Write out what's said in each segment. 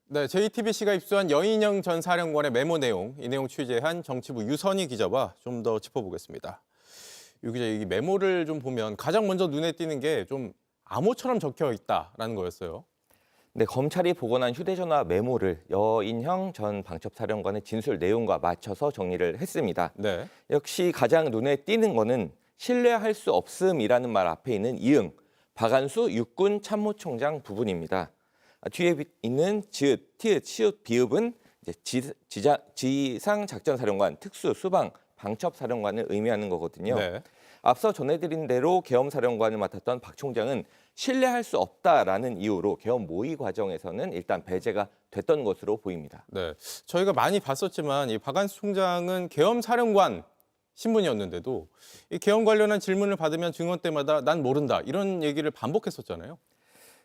네, JTBC가 입수한 여인영 전 사령관의 메모 내용, 이 내용 취재한 정치부 유선희 기자와 좀 더 짚어보겠습니다. 유 기자, 이 메모를 좀 보면 가장 먼저 눈에 띄는 게 좀 암호처럼 적혀 있다라는 거였어요. 네, 검찰이 복원한 휴대전화 메모를 여인형 전 방첩사령관의 진술 내용과 맞춰서 정리를 했습니다. 네, 역시 가장 눈에 띄는 거는 신뢰할 수 없음이라는 말 앞에 있는 이응, 박안수 육군 참모총장 부분입니다. 뒤에 있는 지읒, 티읒, 시읒, 비읍은 이제 지상작전사령관, 특수, 수방, 방첩사령관을 의미하는 거거든요. 네. 앞서 전해드린 대로 계엄사령관을 맡았던 박 총장은 신뢰할 수 없다라는 이유로 계엄 모의 과정에서는 일단 배제가 됐던 것으로 보입니다. 네, 저희가 많이 봤었지만 이 박안수 총장은 계엄 사령관 신분이었는데도 이 계엄 관련한 질문을 받으면 증언 때마다 난 모른다 이런 얘기를 반복했었잖아요.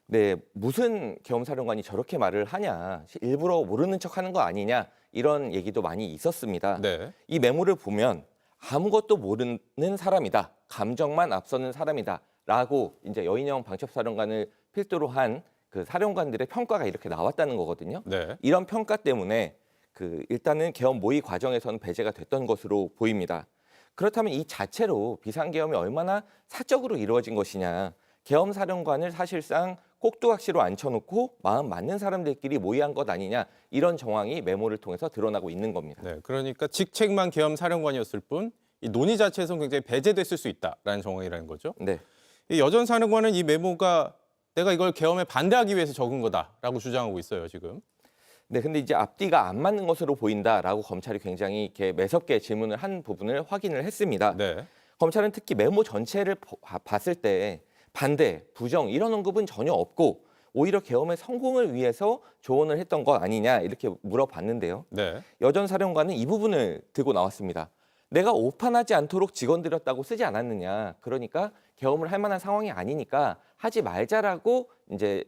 네, 무슨 계엄사령관이 저렇게 말을 하냐, 일부러 모르는 척하는 거 아니냐 이런 얘기도 많이 있었습니다. 네, 이 메모를 보면 아무것도 모르는 사람이다, 감정만 앞서는 사람이다라고 이제 여인영 방첩사령관을 필두로 한 그 사령관들의 평가가 이렇게 나왔다는 거거든요. 네, 이런 평가 때문에 일단은 계엄 모의 과정에서는 배제가 됐던 것으로 보입니다. 그렇다면 이 자체로 비상계엄이 얼마나 사적으로 이루어진 것이냐, 계엄사령관을 사실상 꼭두각시로 앉혀놓고 마음 맞는 사람들끼리 모의한 것 아니냐, 이런 정황이 메모를 통해서 드러나고 있는 겁니다. 네. 그러니까 직책만 계엄 사령관이었을 뿐 이 논의 자체에서는 굉장히 배제됐을 수 있다라는 정황이라는 거죠. 네. 이 여전 사령관은 이 메모가 내가 이걸 계엄에 반대하기 위해서 적은 거다라고 주장하고 있어요, 지금. 네, 근데 이제 앞뒤가 안 맞는 것으로 보인다라고 검찰이 굉장히 이렇게 매섭게 질문을 한 부분을 확인을 했습니다. 네. 검찰은 특히 메모 전체를 봤을 때 반대, 부정 이런 언급은 전혀 없고 오히려 계엄의 성공을 위해서 조언을 했던 것 아니냐 이렇게 물어봤는데요. 네. 여전 사령관은 이 부분을 들고 나왔습니다. 내가 오판하지 않도록 직원들였다고 쓰지 않았느냐. 그러니까 계엄을 할 만한 상황이 아니니까 하지 말자라고 이제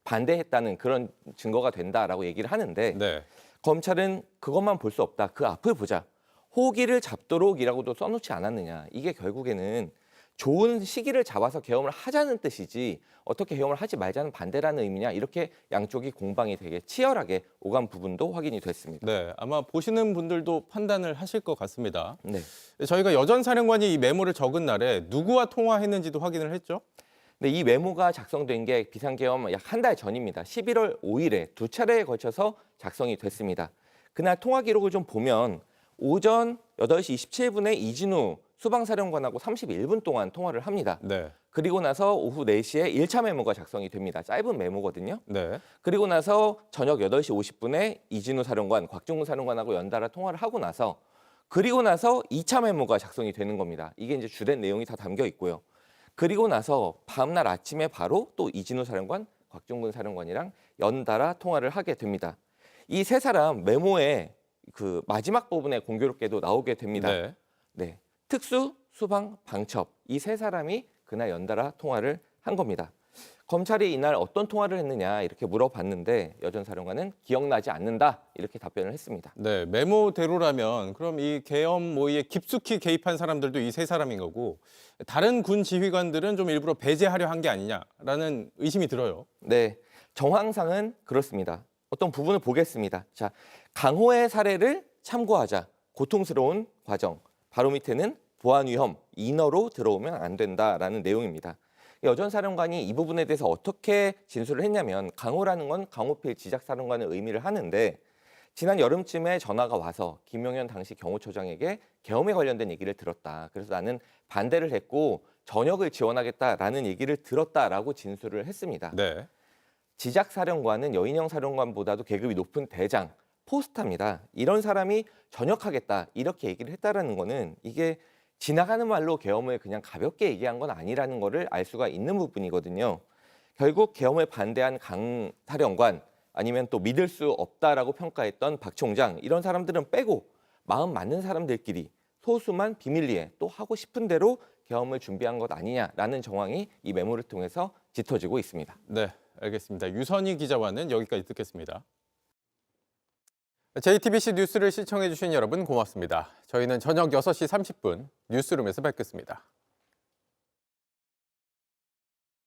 반대했다는 그런 증거가 된다라고 얘기를 하는데 네. 검찰은 그것만 볼 수 없다. 그 앞을 보자. 호기를 잡도록이라고도 써놓지 않았느냐. 이게 결국에는 좋은 시기를 잡아서 계엄을 하자는 뜻이지 어떻게 계엄을 하지 말자는 반대라는 의미냐. 이렇게 양쪽이 공방이 되게 치열하게 오간 부분도 확인이 됐습니다. 네. 아마 보시는 분들도 판단을 하실 것 같습니다. 네. 저희가 여전 사령관이 이 메모를 적은 날에 누구와 통화했는지도 확인을 했죠. 네, 이 메모가 작성된 게 비상계엄 약 한 달 전입니다. 11월 5일에 두 차례에 걸쳐서 작성이 됐습니다. 그날 통화 기록을 좀 보면 오전 8시 27분에 이진우 수방사령관하고 31분 동안 통화를 합니다. 네. 그리고 나서 오후 4시에 1차 메모가 작성이 됩니다. 짧은 메모거든요. 네. 그리고 나서 저녁 8시 50분에 이진우 사령관, 곽종근 사령관하고 연달아 통화를 하고 나서 그리고 나서 2차 메모가 작성이 되는 겁니다. 이게 이제 주된 내용이 다 담겨 있고요. 그리고 나서 다음날 아침에 바로 또 이진우 사령관, 곽종근 사령관이랑 연달아 통화를 하게 됩니다. 이 세 사람 메모의 그 마지막 부분에 공교롭게도 나오게 됩니다. 네. 네, 특수, 수방, 방첩 이 세 사람이 그날 연달아 통화를 한 겁니다. 검찰이 이날 어떤 통화를 했느냐 이렇게 물어봤는데 여전 사령관은 기억나지 않는다 이렇게 답변을 했습니다. 네. 메모대로라면 그럼 이 계엄 모의에 깊숙이 개입한 사람들도 이 세 사람인 거고 다른 군 지휘관들은 좀 일부러 배제하려 한 게 아니냐라는 의심이 들어요. 네, 정황상은 그렇습니다. 어떤 부분을 보겠습니다. 자, 강호의 사례를 참고하자. 고통스러운 과정. 바로 밑에는 보안 위험, 인허로 들어오면 안 된다라는 내용입니다. 여전 사령관이 이 부분에 대해서 어떻게 진술을 했냐면 강호라는 건 강호필 지작사령관을 의미를 하는데 지난 여름쯤에 전화가 와서 김용현 당시 경호처장에게 계엄에 관련된 얘기를 들었다. 그래서 나는 반대를 했고 전역을 지원하겠다라는 얘기를 들었다라고 진술을 했습니다. 네. 지작사령관은 여인영 사령관보다도 계급이 높은 대장, 포스타입니다. 이런 사람이 전역하겠다 이렇게 얘기를 했다라는 거는 이게 지나가는 말로 계엄을 그냥 가볍게 얘기한 건 아니라는 거를 알 수가 있는 부분이거든요. 결국 계엄을 반대한 강 사령관 아니면 또 믿을 수 없다라고 평가했던 박 총장 이런 사람들은 빼고 마음 맞는 사람들끼리 소수만 비밀리에 또 하고 싶은 대로 계엄을 준비한 것 아니냐라는 정황이 이 메모를 통해서 짙어지고 있습니다. 네. 알겠습니다. 유선희 기자와는 여기까지 듣겠습니다. JTBC 뉴스를 시청해 주신 여러분 고맙습니다. 저희는 저녁 6시 30분 뉴스룸에서 뵙겠습니다.